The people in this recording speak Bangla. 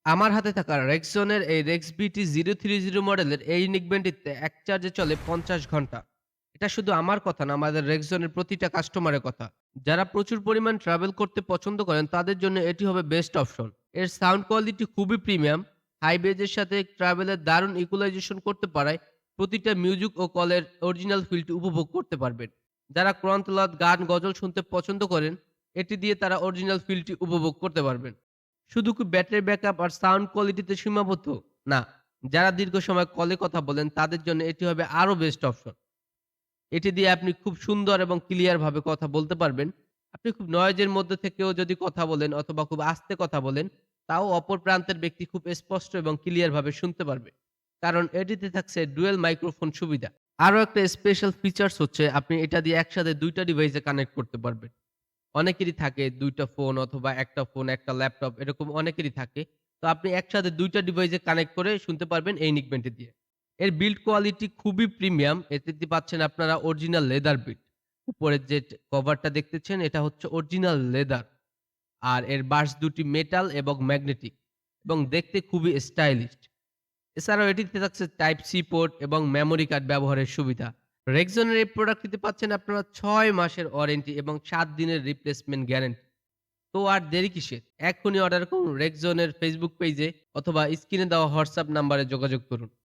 আমার হাতে থাকা রেক্সনের এই রেক্স বিটি 030 মডেলের এই নিকব্যান্ডটিতে এক চার্জে চলে 50 ঘন্টা। এটা শুধু আমার কথা না, আমাদের রেক্সনের প্রতিটা কাস্টমারের কথা। যারা প্রচুর পরিমাণ ট্রাভেল করতে পছন্দ করেন তাদের জন্য এটি হবে বেস্ট অপশন। এর সাউন্ড কোয়ালিটি খুবই প্রিমিয়াম, হাই বেজের সাথে ট্রাভেলের দারুণ ইকুয়ালাইজেশন করতে পারায় প্রতিটা মিউজিক ও কলের অরিজিনাল ফিলটি উপভোগ করতে পারবেন। যারা কোরআন তেলাওয়াত, গান, গজল শুনতে পছন্দ করেন, এটি দিয়ে তারা অরিজিনাল ফিলটি উপভোগ করতে পারবেন। শুধু কি ব্যাটারি ব্যাকআপ আর সাউন্ড কোয়ালিটিতে সীমাবদ্ধ? না। যারা দীর্ঘ সময় কলে কথা বলেন তাদের জন্য এটি হবে আরো বেস্ট অপশন। এটি দিয়ে আপনি খুব সুন্দর এবং ক্লিয়ার ভাবে কথা বলতে পারবেন। আপনি খুব নয়েজের মধ্যে থেকেও যদি কথা বলেন অথবা খুব আস্তে কথা বলেন, তাও অপর প্রান্তের ব্যক্তি খুব স্পষ্ট এবং ক্লিয়ার ভাবে শুনতে পারবে। কারণ এটিতে থাকছে ডুয়াল মাইক্রোফোন সুবিধা। আরো একটা স্পেশাল ফিচারস হচ্ছে আপনি এটা দিয়ে একসাথে ২ টা ডিভাইসে কানেক্ট করতে পারবেন। অনেকেরই থাকে ২ টা ফোন অথবা ১ টা ফোন, ১ টা ল্যাপটপ, এরকম অনেকেরই থাকে। তো আপনি একসাথে ২ টা ডিভাইসে কানেক্ট করে শুনতে পারবেন এই নিকব্যান্ডটি দিয়ে। এর বিল্ড কোয়ালিটি খুবই প্রিমিয়াম। এটিতে পাচ্ছেন আপনারা অরিজিনাল লেদার বিল্ড। উপরের যে কভারটা দেখতেছেন এটা হচ্ছে অরিজিনাল লেদার। আর এর বার্স দুটি মেটাল এবং ম্যাগনেটিক এবং দেখতে খুবই স্টাইলিশ। এছাড়াও এটিতে থাকছে টাইপ সি পোর্ট এবং মেমোরি কার্ড ব্যবহারের সুবিধা। রেক্সনের এই প্রোডাক্টটিতে পাচ্ছেন আপনারা ৬ মাসের ওয়ারেন্টি এবং ৭ দিনের রিপ্লেসমেন্ট গ্যারান্টি। তো আর দেরি কিসের? এক্ষুনি অর্ডার করুন রেক্সনের ফেসবুক পেজে অথবা স্ক্রিনে দেওয়া হোয়াটসঅ্যাপ নাম্বারে যোগাযোগ করুন।